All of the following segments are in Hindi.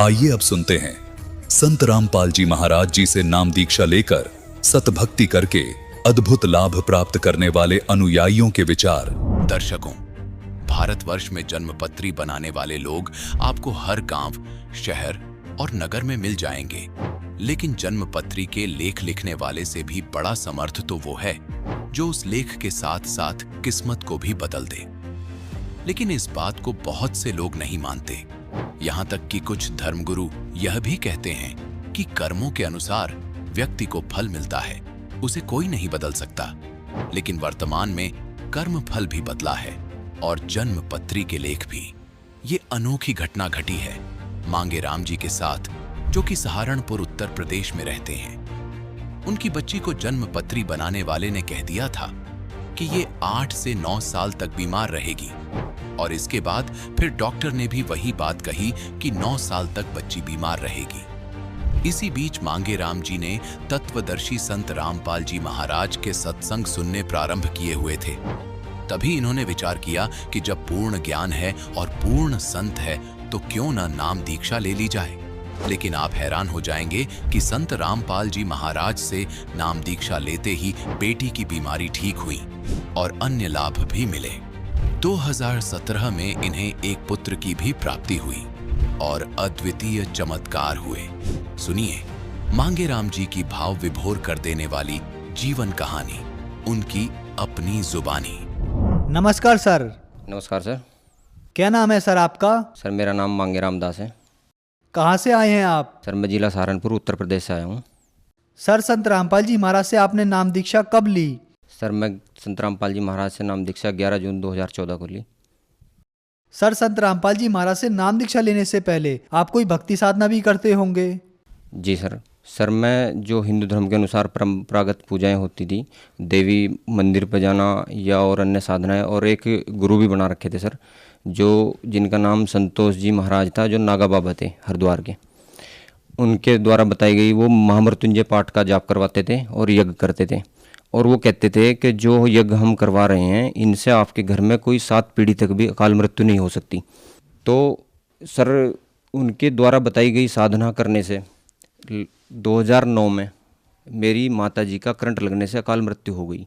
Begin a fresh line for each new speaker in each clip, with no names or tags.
आइए अब सुनते हैं संत रामपाल जी महाराज जी से नाम दीक्षा लेकर सतभक्ति करके अद्भुत लाभ प्राप्त करने वाले अनुयायियों के विचार।
दर्शकों, भारतवर्ष में जन्मपत्री बनाने वाले लोग आपको हर गांव, शहर और नगर में मिल जाएंगे, लेकिन जन्मपत्री के लेख लिखने वाले से भी बड़ा समर्थ तो वो है जो उस लेख के साथ साथ किस्मत को भी बदल दे। लेकिन इस बात को बहुत से लोग नहीं मानते। यहाँ तक कि कुछ धर्मगुरु यह भी कहते हैं कि कर्मों के अनुसार व्यक्ति को फल मिलता है, उसे कोई नहीं बदल सकता। लेकिन वर्तमान में कर्म फल भी बदला है और जन्मपत्री के लेख भी। ये अनोखी घटना घटी है मांगे राम जी के साथ, जो कि सहारनपुर उत्तर प्रदेश में रहते हैं। उनकी बच्ची को जन्मपत्री बनाने वाले ने कह दिया था कि ये 8 से 9 साल तक बीमार रहेगी, और इसके बाद फिर डॉक्टर ने भी वही बात कही कि 9 साल तक बच्ची बीमार रहेगी। इसी बीच मांगे राम जी ने तत्वदर्शी संत रामपाल जी महाराज के सत्संग सुनने प्रारंभ किए हुए थे। तभी इन्होंने विचार किया कि जब पूर्ण ज्ञान है और पूर्ण संत है तो क्यों न नाम दीक्षा ले ली जाए। लेकिन आप हैरान हो जाएंगे कि संत रामपाल जी महाराज से नाम दीक्षा लेते ही बेटी की बीमारी ठीक हुई और अन्य लाभ भी मिले। 2017 में इन्हें एक पुत्र की भी प्राप्ति हुई और अद्वितीय चमत्कार हुए। सुनिए मांगे राम जी की भाव विभोर कर देने वाली जीवन कहानी, उनकी अपनी जुबानी।
नमस्कार सर।
नमस्कार सर।
क्या नाम है सर आपका?
सर मेरा नाम मांगे रामदास है।
कहाँ से आए हैं आप?
सर मैं जिला सहारनपुर उत्तर प्रदेश से आया हूँ।
सर संत रामपाल जी महाराज से आपने नाम दीक्षा कब ली?
सर मैं संत रामपाल जी महाराज से नाम दीक्षा 11 जून 2014 को ली।
सर संत रामपाल जी महाराज से नाम दीक्षा लेने से पहले आप कोई भक्ति साधना भी करते होंगे?
जी सर। सर मैं जो हिंदू धर्म के अनुसार परंपरागत पूजाएं होती थी, देवी मंदिर पर जाना या और अन्य साधनाएं, और एक गुरु भी बना रखे थे सर, जो जिनका नाम संतोष जी महाराज था, जो नागा बाबा थे हरिद्वार के। उनके द्वारा बताई गई वो महामृत्युंजय पाठ का जाप करवाते थे और यज्ञ करते थे। और वो कहते थे कि जो यज्ञ हम करवा रहे हैं इनसे आपके घर में कोई 7 पीढ़ी तक भी अकाल मृत्यु नहीं हो सकती। तो सर उनके द्वारा बताई गई साधना करने से 2009 में मेरी माता जी का करंट लगने से अकाल मृत्यु हो गई।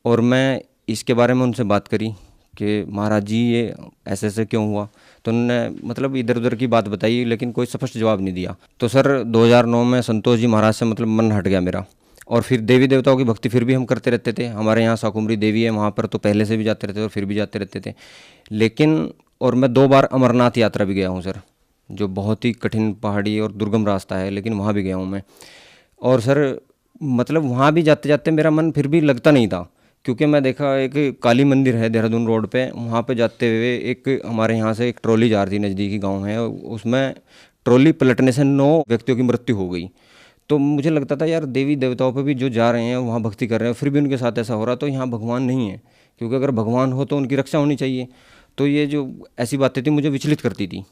और मैं इसके बारे में उनसे बात करी कि महाराज जी ये ऐसे ऐसे क्यों हुआ, तो उन्होंने मतलब इधर उधर की बात बताई, लेकिन कोई स्पष्ट जवाब नहीं दिया। तो सर 2009 में संतोष जी महाराज से मतलब मन हट गया मेरा। और फिर देवी देवताओं की भक्ति फिर भी हम करते रहते थे। हमारे यहाँ शाकुंभरी देवी है, वहाँ पर तो पहले से भी जाते रहते थे और फिर भी जाते रहते थे। लेकिन और मैं 2 बार अमरनाथ यात्रा भी गया हूँ सर, जो बहुत ही कठिन पहाड़ी और दुर्गम रास्ता है, लेकिन वहाँ भी गया हूँ मैं। और सर मतलब वहाँ भी जाते जाते मेरा मन फिर भी लगता नहीं था, क्योंकि मैं देखा एक काली मंदिर है देहरादून रोड पे, वहाँ पे जाते हुए एक हमारे यहाँ से एक ट्रॉली जा रही थी, नज़दीकी गांव है, उसमें ट्रॉली पलटने से 9 व्यक्तियों की मृत्यु हो गई। तो मुझे लगता था यार देवी देवताओं पे भी जो जा रहे हैं वहाँ भक्ति कर रहे हैं, फिर भी उनके साथ ऐसा हो रहा, तो यहाँ भगवान नहीं है, क्योंकि अगर भगवान हो तो उनकी रक्षा होनी चाहिए। तो ये जो ऐसी बातें थी मुझे विचलित करती थी।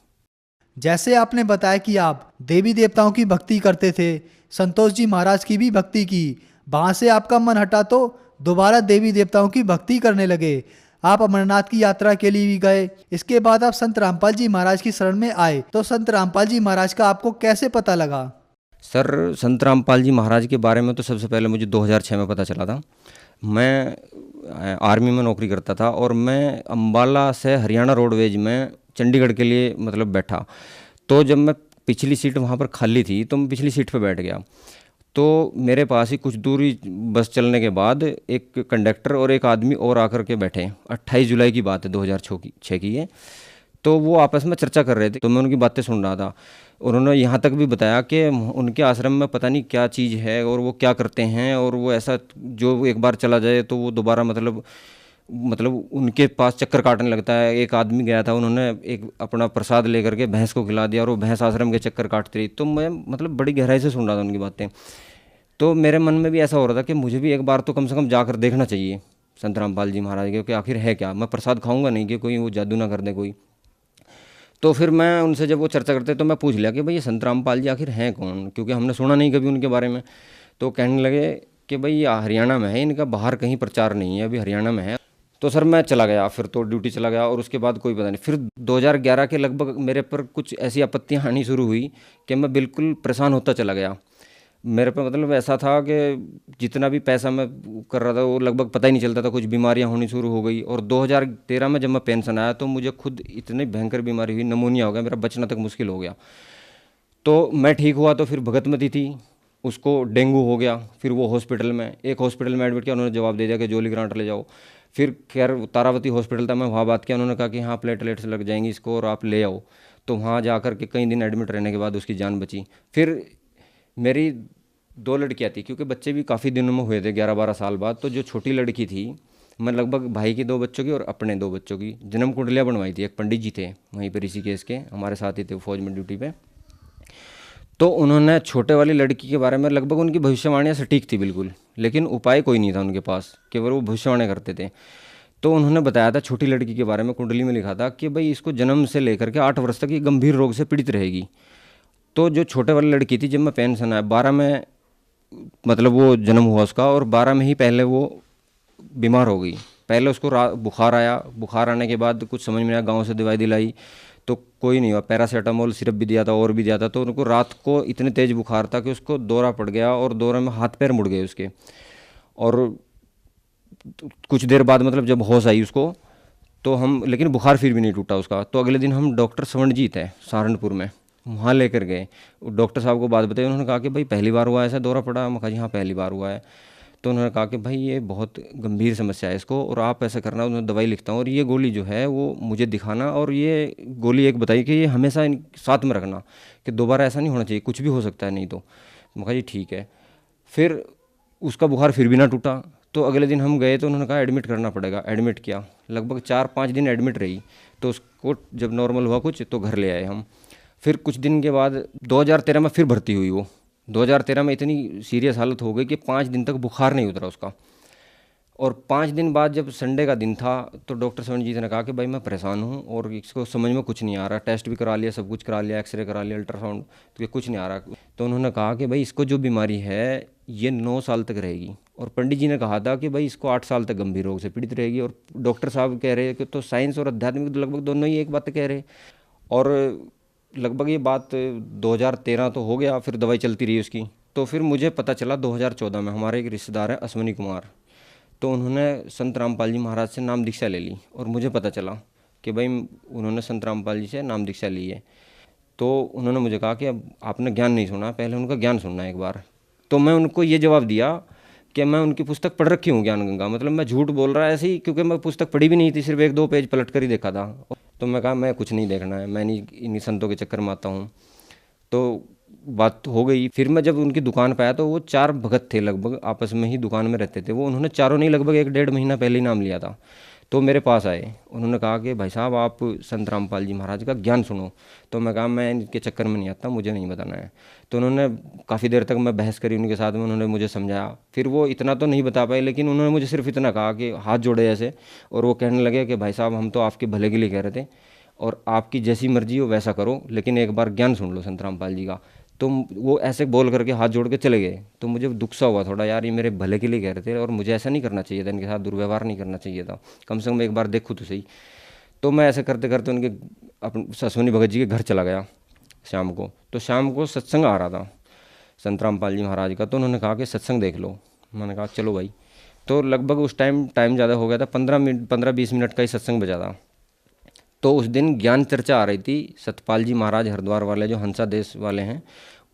जैसे आपने बताया कि आप देवी देवताओं की भक्ति करते थे, संतोष जी महाराज की भी भक्ति की, वहाँ से आपका मन हटा तो दोबारा देवी देवताओं की भक्ति करने लगे। आप अमरनाथ की यात्रा के लिए भी गए। इसके बाद आप संत रामपाल जी महाराज की शरण में आए। तो संत रामपाल जी महाराज का आपको कैसे पता लगा?
सर संत रामपाल जी महाराज के बारे में तो सबसे पहले मुझे 2006 में पता चला था। मैं आर्मी में नौकरी करता था और मैं अम्बाला से हरियाणा रोडवेज में चंडीगढ़ के लिए मतलब बैठा। तो जब मैं पिछली सीट वहाँ पर खाली थी तो मैं पिछली सीट पर बैठ गया। तो मेरे पास ही कुछ दूरी बस चलने के बाद एक कंडक्टर और एक आदमी और आकर के बैठे। 28 जुलाई की बात है 2006 की है। तो वो आपस में चर्चा कर रहे थे, तो मैं उनकी बातें सुन रहा था। उन्होंने यहाँ तक भी बताया कि उनके आश्रम में पता नहीं क्या चीज़ है और वो क्या करते हैं, और वो ऐसा जो एक बार चला जाए तो वो दोबारा मतलब उनके पास चक्कर काटने लगता है। एक आदमी गया था, उन्होंने एक अपना प्रसाद लेकर के भैंस को खिला दिया और वो भैंस आश्रम के चक्कर काटती रही। तो मैं मतलब बड़ी गहराई से सुन रहा था उनकी बातें। तो मेरे मन में भी ऐसा हो रहा था कि मुझे भी एक बार तो कम से कम जाकर देखना चाहिए संत रामपाल जी महाराज के, कि आखिर है क्या। मैं प्रसाद खाऊंगा नहीं कि कोई वो जादू ना कर दे कोई। तो फिर मैं उनसे जब वो चर्चा करते तो मैं पूछ लिया कि भाई ये संत रामपाल जी आखिर हैं कौन, क्योंकि हमने सुना नहीं कभी उनके बारे में। तो कहने लगे कि भाई ये हरियाणा में है, इनका बाहर कहीं प्रचार नहीं है, अभी हरियाणा में है। तो सर मैं चला गया, फिर तो ड्यूटी चला गया और उसके बाद कोई पता नहीं। फिर 2011 के लगभग मेरे पर कुछ ऐसी आपत्तियाँ आनी शुरू हुई कि मैं बिल्कुल परेशान होता चला गया। मेरे पे मतलब ऐसा था कि जितना भी पैसा मैं कर रहा था वो लगभग पता ही नहीं चलता था, कुछ बीमारियां होनी शुरू हो गई। और 2013 में जब मैं पेंशन आया तो मुझे खुद इतनी भयंकर बीमारी हुई, नमूनिया हो गया, मेरा बचना तक मुश्किल हो गया। तो मैं ठीक हुआ तो फिर भगतमती थी, उसको डेंगू हो गया, फिर वो हॉस्पिटल में, एक हॉस्पिटल में एडमिट किया, उन्होंने जवाब दे दिया कि जोली ग्रांट ले जाओ। फिर खैर तारावती हॉस्पिटल था, मैं वहाँ बात किया, उन्होंने कहा कि हाँ प्लेटलेट्स लग जाएंगी इसको और आप ले आओ। तो वहाँ जा कर के कई दिन एडमिट रहने के बाद उसकी जान बची। फिर मेरी 2 लड़कियाँ थी, क्योंकि बच्चे भी काफ़ी दिनों में हुए थे 11-12 साल बाद। तो जो छोटी लड़की थी, मैं लगभग भाई की 2 बच्चों की और अपने 2 बच्चों की जन्म कुंडलियाँ बनवाई थी। एक पंडित जी थे वहीं पर ऋषिकेश के, हमारे साथ ही थे, फौज में ड्यूटी पे। तो उन्होंने छोटे वाली लड़की के बारे में लगभग उनकी भविष्यवाणियाँ सटीक थी बिल्कुल, लेकिन उपाय कोई नहीं था उनके पास, केवल वो भविष्यवाणी करते थे। तो उन्होंने बताया था छोटी लड़की के बारे में, कुंडली में लिखा था कि भाई इसको जन्म से लेकर के 8 वर्ष तक ये गंभीर रोग से पीड़ित रहेगी। तो जो छोटे वाली लड़की थी, जब मैं पेंशन आया 12 में, मतलब वो जन्म हुआ उसका, और 12 में ही पहले वो बीमार हो गई। पहले उसको बुखार आया, बुखार आने के बाद कुछ समझ में आया, गांव से दवाई दिलाई तो कोई नहीं हुआ, पैरासीटामोल सिरप भी दिया था और भी दिया था। तो उनको रात को इतने तेज़ बुखार था कि उसको दौरा पड़ गया और दौरे में हाथ पैर मुड़ गए उसके। और कुछ देर बाद मतलब जब होश आई उसको, तो हम, लेकिन बुखार फिर भी नहीं टूटा उसका। तो अगले दिन हम डॉक्टर स्वर्णजीत है सहारनपुर में, वहाँ लेकर गए। डॉक्टर साहब को बात बताई, उन्होंने कहा कि भाई पहली बार हुआ ऐसा दौरा पड़ा? मैं कहा जी हाँ पहली बार हुआ है। तो उन्होंने कहा कि भाई ये बहुत गंभीर समस्या है इसको, और आप ऐसा करना, उन्होंने दवाई लिखता हूँ और ये गोली जो है वो मुझे दिखाना, और ये गोली एक बताई कि ये हमेशा साथ में रखना, कि दोबारा ऐसा नहीं होना चाहिए, कुछ भी हो सकता है नहीं तो। मैं कहा जी ठीक है। फिर उसका बुखार फिर भी ना टूटा, तो अगले दिन हम गए तो उन्होंने कहा एडमिट करना पड़ेगा। एडमिट किया, लगभग 4-5 दिन एडमिट रही। तो उसको जब नॉर्मल हुआ कुछ तो घर ले आए हम। फिर कुछ दिन के बाद 2013 में फिर भर्ती हुई वो। 2013 में इतनी सीरियस हालत हो गई कि 5 दिन तक बुखार नहीं उतरा उसका। और 5 दिन बाद जब संडे का दिन था तो डॉक्टर स्वर्णजीत ने कहा कि भाई मैं परेशान हूँ और इसको समझ में कुछ नहीं आ रहा, टेस्ट भी करा लिया, सब कुछ करा लिया, एक्सरे करा लिया, अल्ट्रासाउंड, तो ये कुछ नहीं आ रहा। तो उन्होंने कहा कि भाई इसको जो बीमारी है ये 9 साल तक रहेगी। और पंडित जी ने कहा था कि भाई इसको 8 साल तक गंभीर रोग से पीड़ित रहेगी। और डॉक्टर साहब कह रहे कि तो साइंस और आध्यात्मिक लगभग दोनों ही एक बात कह रहे। और लगभग ये बात 2013 तो हो गया, फिर दवाई चलती रही उसकी। तो फिर मुझे पता चला 2014 में, हमारे एक रिश्तेदार हैं अश्विनी कुमार, तो उन्होंने संत रामपाल जी महाराज से नाम दीक्षा ले ली। और मुझे पता चला कि भाई उन्होंने संत रामपाल जी से नाम दीक्षा ली है। तो उन्होंने मुझे कहा कि अब आपने ज्ञान नहीं सुना, पहले उनका ज्ञान सुनना एक बार। तो मैं उनको ये जवाब दिया कि मैं उनकी पुस्तक पढ़ रखी हूँ ज्ञान गंगा, मतलब मैं झूठ बोल रहा है ऐसे ही, क्योंकि मैं पुस्तक पढ़ी भी नहीं थी, सिर्फ 1-2 पेज पलट कर ही देखा था। तो मैं कहा मैं कुछ नहीं देखना है, मैं नहीं इन्हीं संतों के चक्कर में आता हूँ। तो बात हो गई। फिर मैं जब उनकी दुकान पर आया तो वो 4 भगत थे, लगभग आपस में ही दुकान में रहते थे वो। उन्होंने चारों ने लगभग 1-1.5 महीना पहले ही नाम लिया था। तो मेरे पास आए, उन्होंने कहा कि भाई साहब आप संत रामपाल जी महाराज का ज्ञान सुनो। तो मैं कहा मैं इनके चक्कर में नहीं आता, मुझे नहीं बताना है। तो उन्होंने काफ़ी देर तक मैं बहस करी उनके साथ में, उन्होंने मुझे समझाया। फिर वो इतना तो नहीं बता पाए, लेकिन उन्होंने मुझे सिर्फ इतना कहा कि हाथ जोड़े ऐसे, और वो कहने लगे कि भाई साहब हम तो आपके भले के लिए कह रहे थे और आपकी जैसी मर्जी हो वैसा करो, लेकिन एक बार ज्ञान सुन लो संत रामपाल जी का। तो वो ऐसे बोल करके हाथ जोड़ के चले गए। तो मुझे दुख सा हुआ थोड़ा, यार ये मेरे भले के लिए कह रहे थे और मुझे ऐसा नहीं करना चाहिए था, इनके साथ दुर्व्यवहार नहीं करना चाहिए था, कम से कम एक बार देखूँ तो सही। तो मैं ऐसे करते करते उनके अपने अश्विनी भगत जी के घर चला गया शाम को। तो शाम को सत्संग आ रहा था संत रामपाल जी महाराज का। तो उन्होंने कहा कि सत्संग देख लो। मैंने कहा चलो भाई। तो लगभग उस टाइम ज़्यादा हो गया था, 15-20 मिनट का ही सत्संग बजा था। तो उस दिन ज्ञान चर्चा आ रही थी। सतपाल जी महाराज हरिद्वार वाले जो हंसा देश वाले हैं,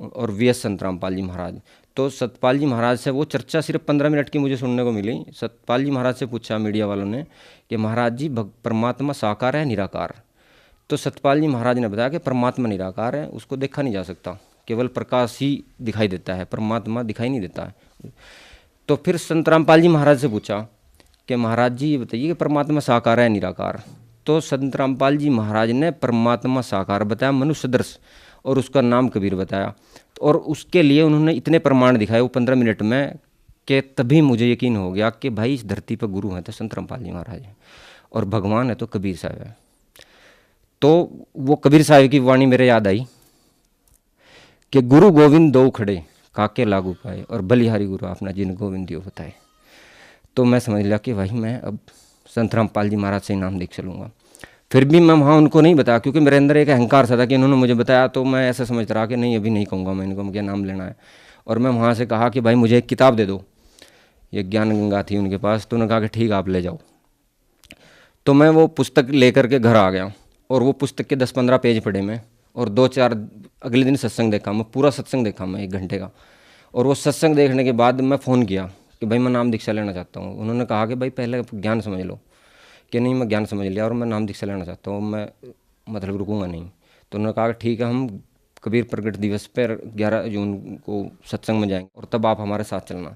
और वीएस संत रामपाल जी महाराज। तो सतपाल जी महाराज से वो चर्चा सिर्फ 15 मिनट की मुझे सुनने को मिली। सतपाल जी महाराज से पूछा मीडिया वालों ने कि महाराज जी परमात्मा साकार है निराकार? तो सतपाल जी महाराज ने बताया कि परमात्मा निराकार है, उसको देखा नहीं जा सकता, केवल प्रकाश ही दिखाई देता है, परमात्मा दिखाई नहीं देता है। तो फिर संत रामपाल जी महाराज से पूछा कि महाराज जी ये बताइए कि परमात्मा साकार है निराकार? तो संत रामपाल जी महाराज ने परमात्मा साकार बताया, मनुष्य सदृश, और उसका नाम कबीर बताया। और उसके लिए उन्होंने इतने प्रमाण दिखाए वो 15 मिनट में कि तभी मुझे यकीन हो गया कि भाई इस धरती पर गुरु हैं तो संत रामपाल जी महाराज हैं, और भगवान है तो कबीर साहब है। तो वो कबीर साहब की वाणी मेरे याद आई कि गुरु गोविंद दो खड़े काके लागू पाए, और बलिहारी गुरु आपना जिन गोविंद दियो बताए। तो मैं समझ लिया कि भाई मैं अब संत रामपाल जी महाराज से ही नाम दीक्षा लूँगा। फिर भी मैं वहाँ उनको नहीं बताया, क्योंकि मेरे अंदर एक अहंकार सा था कि इन्होंने मुझे बताया, तो मैं ऐसा समझ रहा कि नहीं अभी नहीं कहूँगा मैं इनको, मुझे नाम लेना है। और मैं वहाँ से कहा कि भाई मुझे एक किताब दे दो, ये ज्ञान गंगा थी उनके पास, तो उन्होंने कहा कि ठीक आप ले जाओ। तो मैं वो पुस्तक लेकर के घर आ गया और वो पुस्तक के 10-15 पेज पढ़े मैं, और 2-4 अगले दिन सत्संग देखा मैं, पूरा सत्संग देखा मैं 1 घंटे का। और वो सत्संग देखने के बाद मैं फ़ोन किया कि भाई मैं नाम दीक्षा लेना चाहता हूँ। उन्होंने कहा कि भाई पहले ज्ञान समझ लो, कि नहीं मैं ज्ञान समझ लिया और मैं नाम दीक्षा लेना चाहता हूँ, मैं मतलब रुकूंगा नहीं। तो उन्होंने कहा कि ठीक है, हम कबीर प्रगट दिवस पर 11 जून को सत्संग में जाएंगे और तब आप हमारे साथ चलना।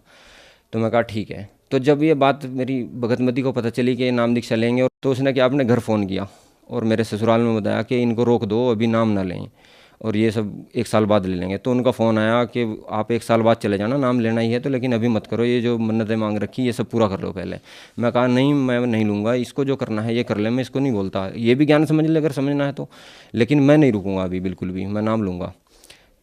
तो मैं कहा ठीक है। तो जब ये बात मेरी भगतमती को पता चली कि ये नाम दीक्षा लेंगे, तो उसने क्या अपने घर फ़ोन किया और मेरे ससुराल में बताया कि इनको रोक दो, अभी नाम ना लें और ये सब 1 साल बाद ले लेंगे। तो उनका फ़ोन आया कि आप 1 साल बाद चले जाना, नाम लेना ही है तो, लेकिन अभी मत करो, ये जो मन्नतें मांग रखी ये सब पूरा कर लो पहले। मैं कहा नहीं मैं नहीं लूँगा, इसको जो करना है ये कर ले, मैं इसको नहीं बोलता, ये भी ज्ञान समझ ले अगर समझना है तो, लेकिन मैं नहीं रुकूँगा अभी बिल्कुल भी, मैं नाम लूँगा।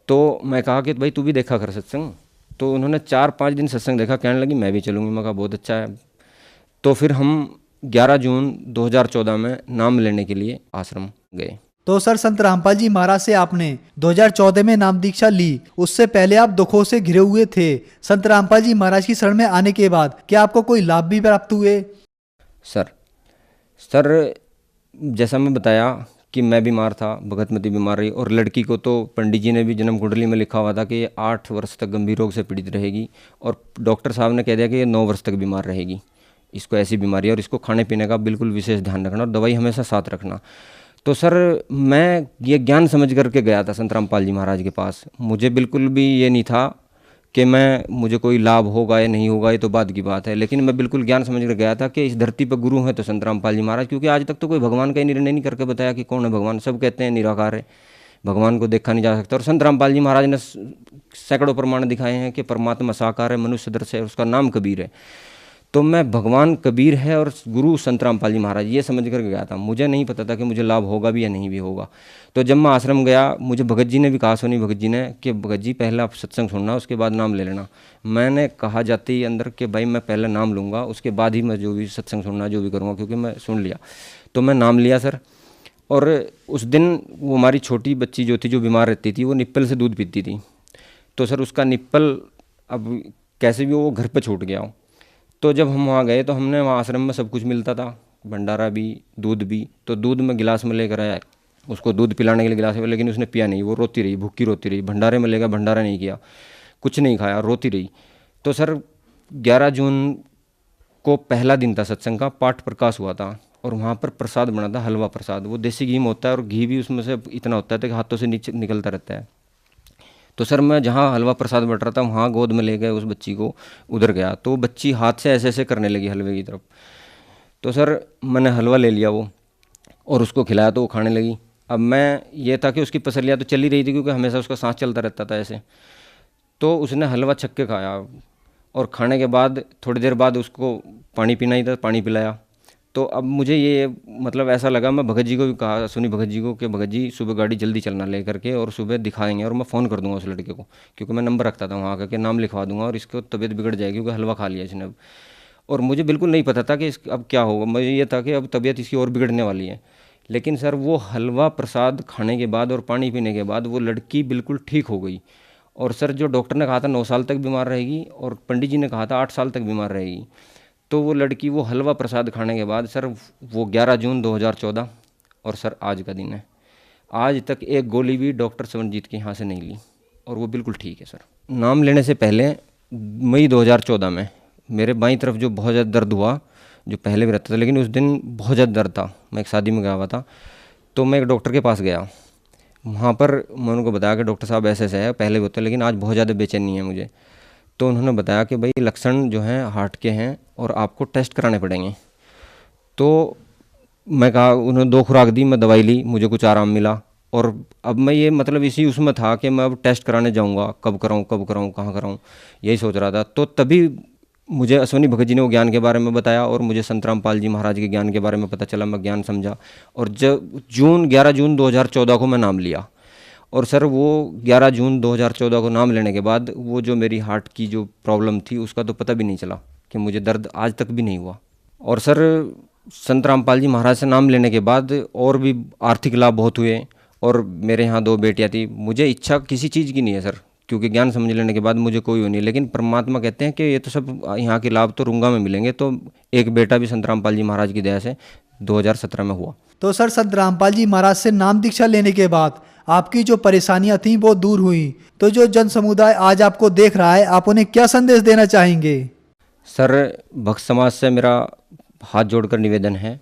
तो मैं कहा कि भाई तू भी देखा कर सत्संग। तो उन्होंने 4-5 दिन सत्संग देखा, कहने लगी मैं भी चलूँगी। मैं कहा बहुत अच्छा है। तो फिर हम 11 जून 2014 में नाम लेने के लिए आश्रम गए।
तो सर संत रामपाल जी महाराज से आपने 2014 में नाम दीक्षा ली, उससे पहले आप दुखों से घिरे हुए थे। संत रामपाल जी महाराज की शरण में आने के बाद क्या आपको कोई लाभ भी प्राप्त हुए?
सर जैसा मैं बताया कि मैं बीमार था, भगतमती बीमार रही, और लड़की को तो पंडित जी ने भी जन्म कुंडली में लिखा हुआ था कि ये 8 वर्ष तक गंभीर रोग से पीड़ित रहेगी, और डॉक्टर साहब ने कह दिया कि ये 9 वर्ष तक बीमार रहेगी, इसको ऐसी बीमारी है और इसको खाने पीने का बिल्कुल विशेष ध्यान रखना और दवाई हमेशा साथ रखना। तो सर मैं ये ज्ञान समझ करके गया था संत रामपाल जी महाराज के पास। मुझे बिल्कुल भी ये नहीं था कि मुझे कोई लाभ होगा या नहीं होगा, ये तो बाद की बात है, लेकिन मैं बिल्कुल ज्ञान समझ कर गया था कि इस धरती पर गुरु हैं तो संत रामपाल जी महाराज, क्योंकि आज तक तो कोई भगवान का ही निर्णय नहीं करके बताया कि कौन है भगवान। सब कहते हैं निराकार है, भगवान को देखा नहीं जा सकता, और संत रामपाल जी महाराज ने सैकड़ों प्रमाण दिखाए हैं कि परमात्मा साकार है, मनुष्य सदृश है, उसका नाम कबीर है। तो मैं भगवान कबीर है और गुरु संत रामपाल जी महाराज, ये समझ कर गया था। मुझे नहीं पता था कि मुझे लाभ होगा भी या नहीं भी होगा। तो जब मैं आश्रम गया, मुझे भगत जी ने भी कहा, सोनी भगत जी ने, कि भगत जी पहले आप सत्संग सुनना, उसके बाद नाम ले लेना। मैंने कहा जाते ही अंदर कि भाई मैं पहले नाम लूँगा, उसके बाद ही मैं जो भी सत्संग सुनना जो भी करूँगा, क्योंकि मैं सुन लिया। तो मैं नाम लिया सर। और उस दिन वो हमारी छोटी बच्ची जो थी, जो बीमार रहती थी, वो निप्पल से दूध पीती थी। तो सर उसका निप्पल अब कैसे भी वो घर पर छूट गया। तो जब हम वहाँ गए तो हमने वहाँ आश्रम में सब कुछ मिलता था, भंडारा भी, दूध भी। तो दूध में गिलास में लेकर आया, उसको दूध पिलाने के लिए गिलास में, लेकिन उसने पिया नहीं, वो रोती रही, भूखी रोती रही। भंडारे में लेकर भंडारा नहीं किया, कुछ नहीं खाया, रोती रही। तो सर 11 जून को पहला दिन था सत्संग का, पाठ प्रकाश हुआ था, और वहाँ पर प्रसाद बना था, हलवा प्रसाद। वो देसी घी में होता है और घी भी उसमें से इतना होता है कि हाथों से नीचे निकलता रहता है। तो सर मैं जहाँ हलवा प्रसाद बट रहा था, वहाँ गोद में ले गए उस बच्ची को, उधर गया तो बच्ची हाथ से ऐसे ऐसे करने लगी हलवे की तरफ। तो सर मैंने हलवा ले लिया वो, और उसको खिलाया तो वो खाने लगी। अब मैं ये था कि उसकी पसलियाँ तो चल ही रही थी, क्योंकि हमेशा उसका सांस चलता रहता था ऐसे। तो उसने हलवा छक के खाया, और खाने के बाद थोड़ी देर बाद उसको पानी पीना ही था, पानी पिलाया। तो अब मुझे ये मतलब ऐसा लगा, मैं भगत जी को भी कहा, सुनी भगत जी को, कि भगत जी सुबह गाड़ी जल्दी चलना ले करके, और सुबह दिखाएंगे, और मैं फ़ोन कर दूंगा उस लड़के को, क्योंकि मैं नंबर रखता था वहाँ का, कि नाम लिखवा दूंगा और इसको तबीयत बिगड़ जाएगी क्योंकि हलवा खा लिया इसने अब। और मुझे बिल्कुल नहीं पता था कि अब क्या होगा, मुझे ये था कि अब तबीयत इसकी और बिगड़ने वाली है। लेकिन सर वो हलवा प्रसाद खाने के बाद और पानी पीने के बाद वो लड़की बिल्कुल ठीक हो गई। और सर जो डॉक्टर ने कहा था 9 साल तक बीमार रहेगी, और पंडित जी ने कहा था 8 साल तक बीमार रहेगी, तो वो लड़की वो हलवा प्रसाद खाने के बाद सर वो 11 जून 2014, और सर आज का दिन है, आज तक एक गोली भी डॉक्टर सवनजीत के यहाँ से नहीं ली, और वो बिल्कुल ठीक है सर। नाम लेने से पहले मई 2014 में मेरे बाईं तरफ जो बहुत ज़्यादा दर्द हुआ, जो पहले भी रहता था, लेकिन उस दिन बहुत ज़्यादा दर्द था। मैं एक शादी में गया हुआ था, तो मैं एक डॉक्टर के पास गया। वहाँ पर मैं उनको बताया कि डॉक्टर साहब ऐसे ऐसे है, पहले भी होता है लेकिन आज बहुत ज़्यादा बेचैनी है मुझे। तो उन्होंने बताया कि भाई लक्षण जो हैं हार्ट के हैं और आपको टेस्ट कराने पड़ेंगे। तो मैं कहा, उन्होंने 2 खुराक दी, मैं दवाई ली, मुझे कुछ आराम मिला। और अब मैं ये मतलब इसी उसमें था कि मैं अब टेस्ट कराने जाऊंगा, कब कराऊं कहाँ कराऊं, यही सोच रहा था। तो तभी मुझे अश्वनी भगत जी ने वो ज्ञान के बारे में बताया, और मुझे संत रामपाल जी महाराज के ज्ञान के बारे में पता चला, मैं ज्ञान समझा। और जब 11 जून 2014 को मैं नाम लिया, और सर वो 11 जून 2014 को नाम लेने के बाद वो जो मेरी हार्ट की जो प्रॉब्लम थी उसका तो पता भी नहीं चला, कि मुझे दर्द आज तक भी नहीं हुआ। और सर संत रामपाल जी महाराज से नाम लेने के बाद और भी आर्थिक लाभ बहुत हुए। और मेरे यहाँ 2 बेटियाँ थी। मुझे इच्छा किसी चीज़ की नहीं है सर, क्योंकि ज्ञान समझ लेने के बाद मुझे कोई वो नहीं। लेकिन परमात्मा कहते हैं कि ये तो सब यहाँ के लाभ तो रुंगा में मिलेंगे। तो एक बेटा भी संत रामपाल जी महाराज की दया से 2017 में हुआ।
तो सर, संत रामपाल जी महाराज से नाम दीक्षा लेने के बाद आपकी जो परेशानियां थीं वो दूर हुई। तो जो जन समुदाय आज आपको देख रहा है, आप उन्हें क्या संदेश देना चाहेंगे?
सर, भक्त समाज से मेरा हाथ जोड़कर निवेदन है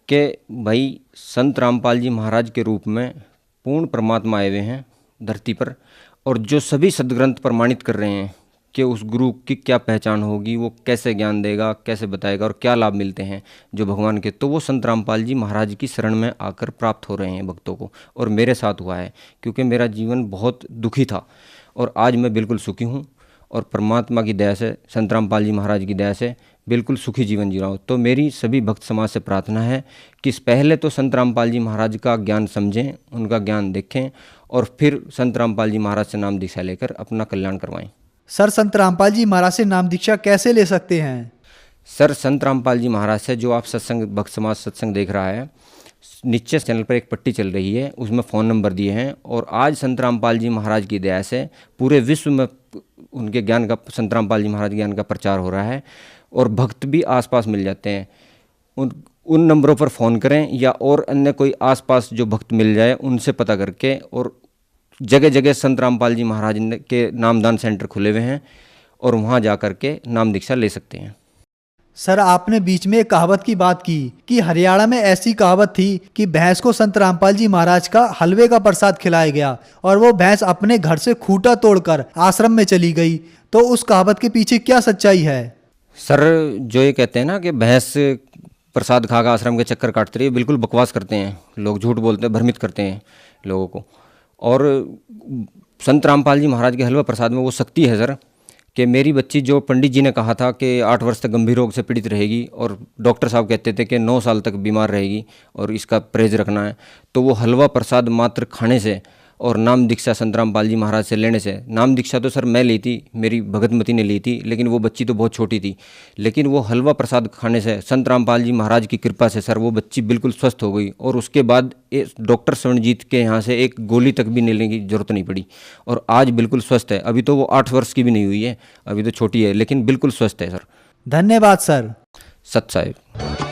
कि भाई संत रामपाल जी महाराज के रूप में पूर्ण परमात्मा आए हुए हैं धरती पर, और जो सभी सदग्रंथ प्रमाणित कर रहे हैं कि उस गुरु की क्या पहचान होगी, वो कैसे ज्ञान देगा, कैसे बताएगा और क्या लाभ मिलते हैं जो भगवान के, तो वो संत रामपाल जी महाराज की शरण में आकर प्राप्त हो रहे हैं भक्तों को। और मेरे साथ हुआ है, क्योंकि मेरा जीवन बहुत दुखी था और आज मैं बिल्कुल सुखी हूँ। और परमात्मा की दया से, संत रामपाल जी महाराज की दया से बिल्कुल सुखी जीवन जी रहा हूँ। तो मेरी सभी भक्त समाज से प्रार्थना है कि पहले तो संत रामपाल जी महाराज का ज्ञान समझें, उनका ज्ञान देखें, और फिर संत रामपाल जी महाराज से नाम दीक्षा लेकर अपना कल्याण करवाएं।
सर, संत रामपाल जी महाराज से नाम दीक्षा कैसे ले सकते हैं?
सर, संत रामपाल जी महाराज से जो आप सत्संग, भक्त समाज सत्संग देख रहा है, नीचे चैनल पर एक पट्टी चल रही है, उसमें फ़ोन नंबर दिए हैं। और आज संत रामपाल जी महाराज की दया से पूरे विश्व में उनके ज्ञान का, संत रामपाल जी महाराज ज्ञान का प्रचार हो रहा है, और भक्त भी आसपास मिल जाते हैं। उन नंबरों पर फ़ोन करें, या और अन्य कोई आसपास जो भक्त मिल जाए उनसे पता करके, और जगह जगह संत रामपाल जी महाराज के नामदान सेंटर खुले हुए हैं, और वहाँ जा कर के नाम दीक्षा ले सकते हैं।
सर, आपने बीच में एक कहावत की बात की कि हरियाणा में ऐसी कहावत थी कि भैंस को संत रामपाल जी महाराज का हलवे का प्रसाद खिलाया गया और वो भैंस अपने घर से खूंटा तोड़कर आश्रम में चली गई। तो उस कहावत के पीछे क्या सच्चाई है?
सर, जो ये कहते हैं ना कि भैंस प्रसाद खाकर आश्रम के चक्कर काटती रही, बिल्कुल बकवास करते हैं लोग, झूठ बोलते हैं, भ्रमित करते हैं लोगों को। और संत रामपाल जी महाराज के हलवा प्रसाद में वो शक्ति है सर, कि मेरी बच्ची, जो पंडित जी ने कहा था कि 8 वर्ष तक गंभीर रोग से पीड़ित रहेगी, और डॉक्टर साहब कहते थे कि 9 साल तक बीमार रहेगी और इसका परहेज रखना है, तो वो हलवा प्रसाद मात्र खाने से और नाम दीक्षा संत रामपाल जी महाराज से लेने से, नाम दीक्षा तो सर मैं ली थी, मेरी भगतमती ने ली थी, लेकिन वो बच्ची तो बहुत छोटी थी, लेकिन वो हलवा प्रसाद खाने से संत रामपाल जी महाराज की कृपा से सर वो बच्ची बिल्कुल स्वस्थ हो गई। और उसके बाद डॉक्टर स्वर्णजीत के यहाँ से एक गोली तक भी लेने की जरूरत नहीं पड़ी, और आज बिल्कुल स्वस्थ है। अभी तो वो 8 वर्ष की भी नहीं हुई है, अभी तो छोटी है, लेकिन बिल्कुल स्वस्थ है सर।
धन्यवाद सर।
सत साहिब।